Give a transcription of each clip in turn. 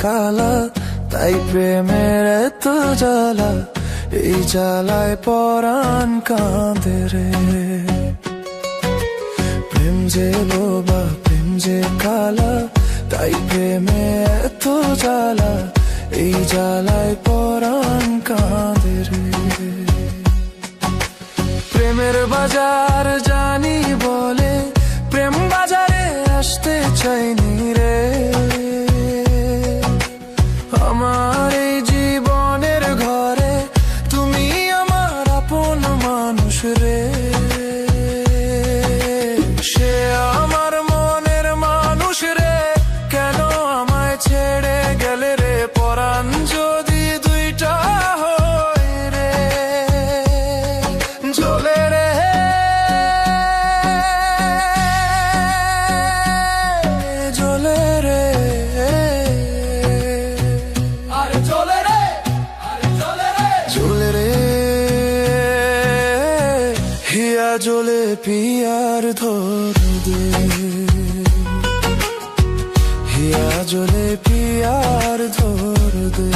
কালা, তাই প্রেমের এত জ্বালা, এই জ্বালায় পরাণ কাঁদে রে। প্রেম যে বোবা, প্রেম যে কালা, তাই প্রেমে এত জ্বালা, এই জ্বালায় পরাণ কাঁদে রে। প্রেমের বাজার জানি বলে প্রেম বাজারে আসতে চাইনি রে। আমার এই জীবনের ঘরে তুমি আমার আপন মানুষ রে। সে আমার মনের মানুষ রে, কেন আমায় ছেড়ে গেলে রে। পরাণ যদি দুইটা হয় রে, জ্বলে রে, জ্বলে রে, আরে জ্বলে রে, আরে জ্বলে রে, জ্বলে রে। হিয়া জ্বলে পিয়ার ধর দে, হিয়া জ্বলে পিয়ার ধর দে।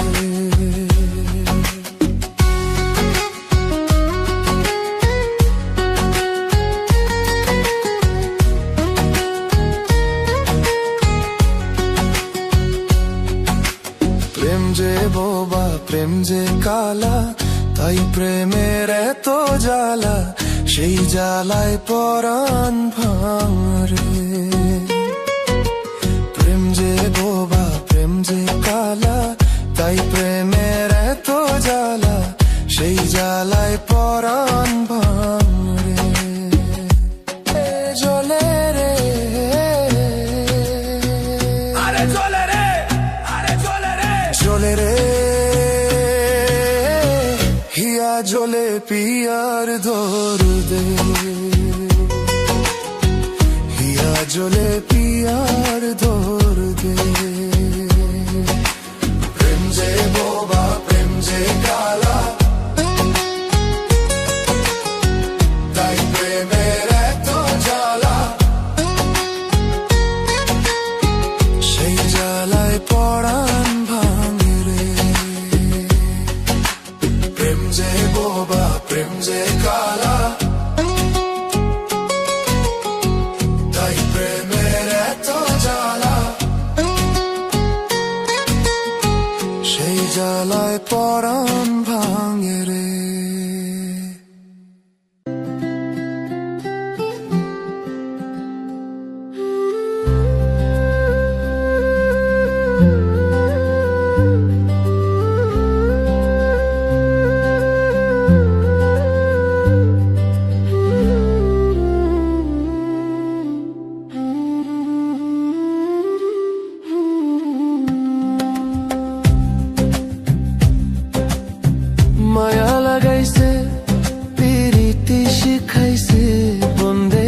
প্রেম যে বোবা, প্রেম যে কালা, তাই প্রেমের এত জ্বালা, সেই জ্বালায় পরাণ ভাঙরে। প্রেম যে বোবা, প্রেম যে কালা, তাই প্রেমের এত জ্বালা, সেই জ্বালায় পরাণ ভাঙরে। জ্বলে রে, আরে জ্বলে রে, আরে জ্বলে রে, জ্বলে রে। হিয়া জ্বলে পিয়ার ধর দে, হিয়া জ্বলে পিয়ার ধর দে। প্রেম যে বোবা, প্রেম যে কালা, তাই প্রেমের এত জ্বালা, সেই জ্বালায় পরাণ ভাঙে রে। প্রেম যে বোবা, প্রেম যে কালা, তাই প্রেমের এত জ্বালা, সেই জ্বালায় পরাণ ভাঙে রে। মায়া লাগাইছে, পিরিতি শিখাইছে বন্দে।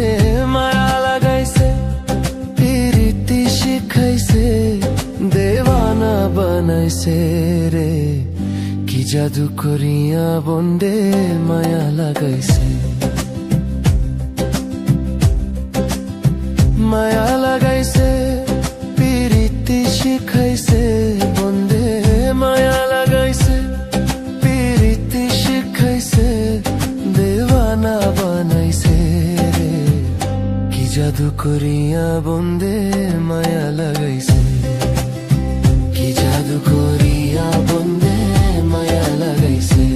মায়া লাগাইছে, পিরিতি শিখাইছে, দেওয়ানা বানাইছে রে। কি জাদু করিয়া বন্দে মায়া লাগাইছে। মায়া লাগাইছে, পিরিতি শিখাইছে বন্দে। মায়া লাগাইছে, পিরিতি শিখাইছে, দেওয়ানা বানাইছে রে। কি জাদু করিয়া বন্দে মায়া লাগাইছে। কি জাদু করিয়া বন্দে মায়া লাগাইছে।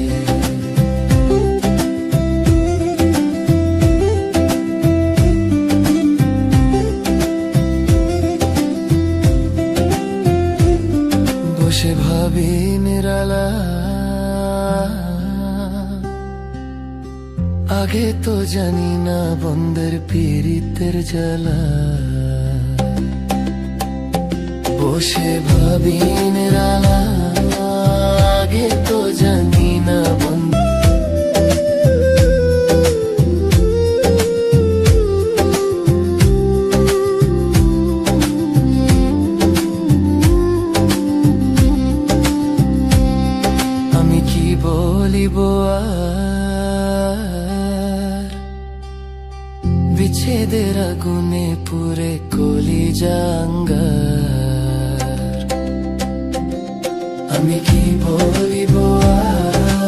বসে ভাবি নিরালা, আগে তো জানি না বন্দের পীড়িতের জ্বালা। বসে ভাবি নিরালা, আগে তো জানি না বন্ধ। আমি কি বলিব আর, বিচ্ছেদের আগুনে পুরে কলিজা আঙ্গার। আমি কি বলিব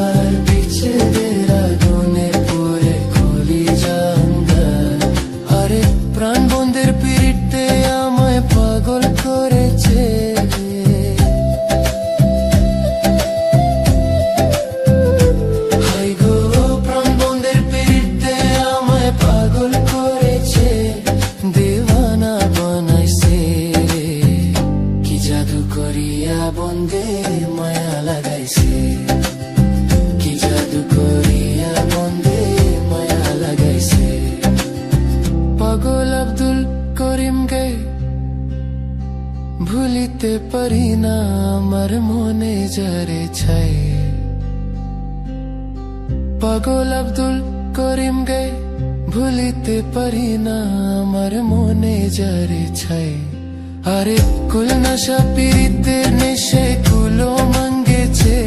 আর বিচ্ছেদের আগুনে পুড়ে কলি জাঙ্গার। আরে প্রাণ বন্ধের পিড়িতে আমায় পাগল করেছে। হাই গো প্রাণ বন্ধের পিড়িতে আমায় পাগল করেছে, দেওয়ানা বানাইছে রে। কি জাদু করিয়া বন্ধে মায়া লাগাইছে, কি জাদু করিয়া বন্ধে মায়া লাগাইছে। পাগল আব্দুল করিম গে ভুলিতে পারি না আমার মনে যারে ছাই। পাগল আব্দুল করিম গে ভুলিতে পারি না আমার মনে যারে ছাই। আরে কুল নশা পীড়িতের নেশে কুলো মঙ্গেছে।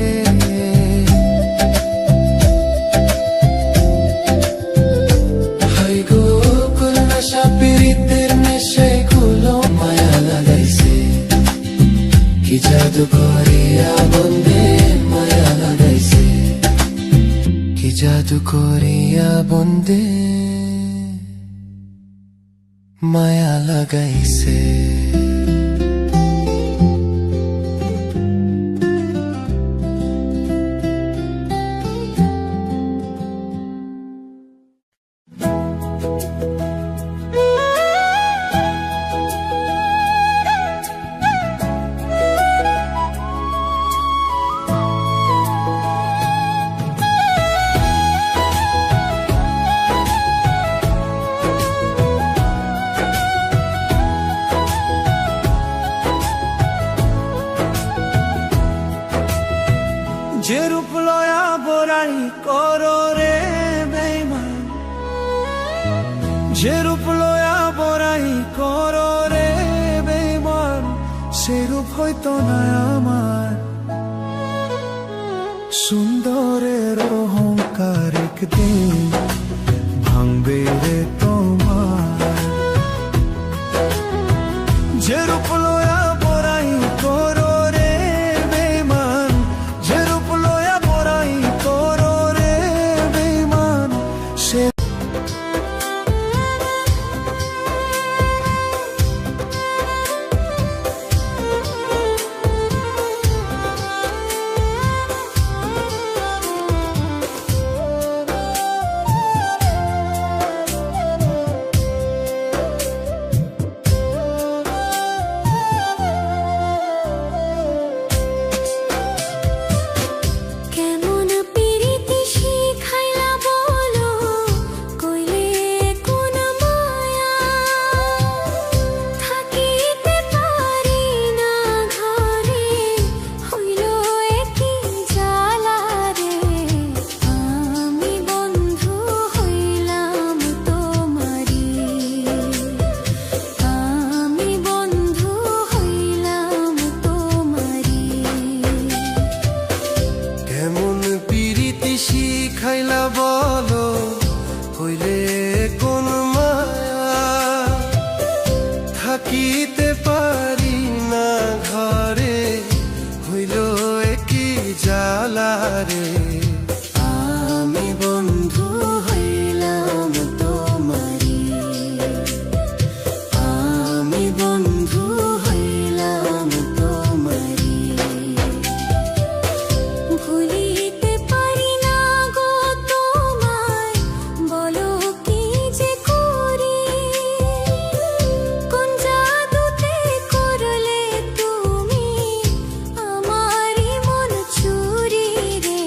হাই গো কুল নশা পীড়িতের নেশে কুলো মায়া লাগাইছে। কি জাদু করিয়া বন্ধে মায়া লাগাইছে, কি জাদু করিয়া বন্ধে মায়া লাগাইছে। যে রূপ লয়া বরাই করো রে বেঈমান, যে রূপ লয়া বরাই করো রে বেঈমান, সে রূপ হয়তো না আমার। সুন্দরের অহংকার একদিন ভাঙবে রে তোমার। যে রূপ লয়া বরাই করো রে বেঈমান, যে রূপ লয়া বরাই করো রে বেঈমান, সে শিখাইলা বলো হইলে কোন মায়া, থাকিতে পারি না ঘরে হইল কি জ্বালা রে। আমি বন্ধু হইলাম তোমারি, আমি বন্ধু হইলাম তোমারি। ভুলিতে পারি না গো তোমায়, বলো কি যে করি। কোন জাদুতে করলে তুমি আমারই মন চুরি রে।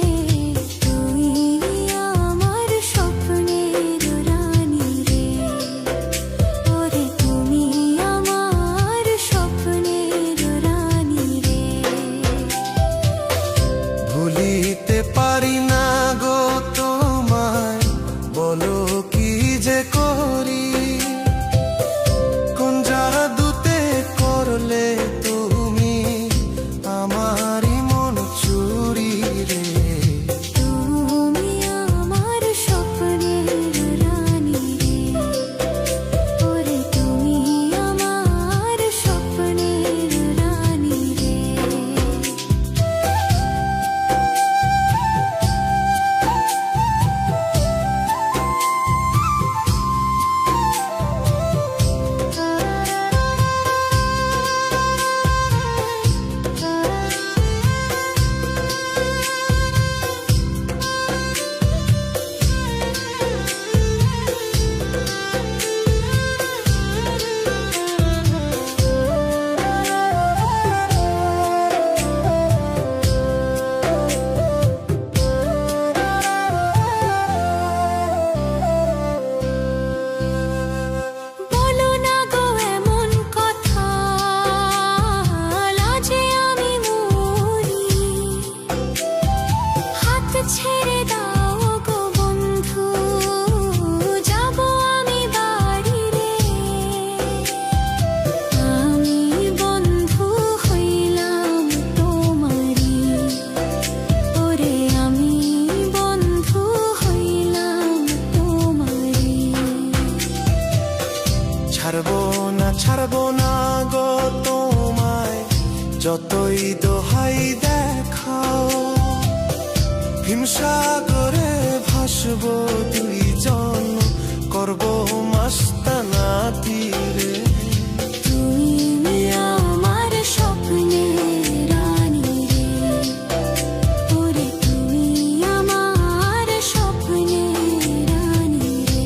ছেড়ে দাও গো বন্ধু, যাব আমি বাড়ি রে। আমি বন্ধু হইলাম তোমারি, ওরে আমি বন্ধু হইলাম তোমারি। ছাড়বো না গো তোমায়, যতই দোহাই দেখাও। হিমসাগরে ভাসবো দুইজন, করবো মাস্তানা তীরে। তুমি আমার স্বপ্নের রানী রে, ওরে তুমি আমার স্বপ্নের রানী রে।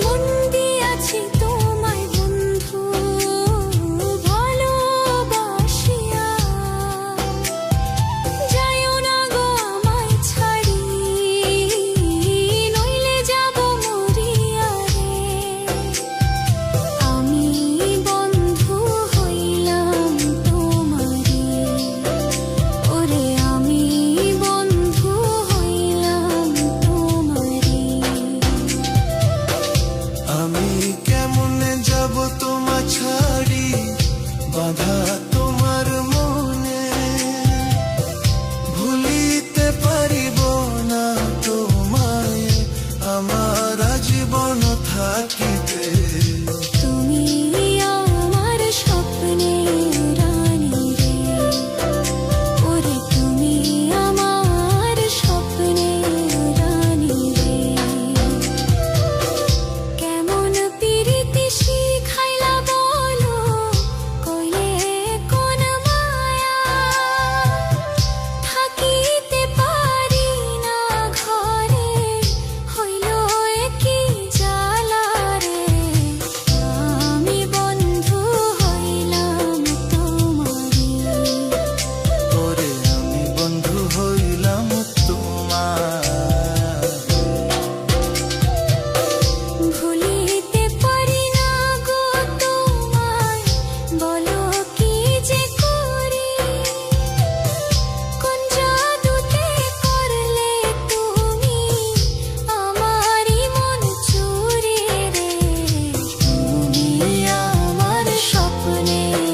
মন দিয়াছি তোমায় বন্ধু ভালোবাসিয়া, যাইও না গো আমায় ছাড়ি, নইলে যাব মরিয়া রে। আমি বন্ধু হইলাম তোমারি, ওরে আমি বন্ধু হইলাম তোমারি। আমি কেমনে যাব তোমার ছাড়ি, বাধা তোমার মনে। ভুলিতে পারিব না তোমায়, আমার জীবন থাকিতে। তুমি আমার স্বপ্নের রানী রে, ওরে তুমি আমার স্বপ্নের রানী রে। কেমন পিরিতি শিখাইলা বলো, কইলে কোন মায়া। থাকিতে পারি না ঘরে, হইল কি জ্বালা রে। আমি বন্ধু হইলাম তোমারি, ওরে আমি বন্ধু হইলাম তোমার। ভুলিতে পারি না গো তোমায়, বলো কি যে করি। কোন জাদুতে করলে তুমি আমারই মন চুরি রে। তুমি আমার স্বপ্নের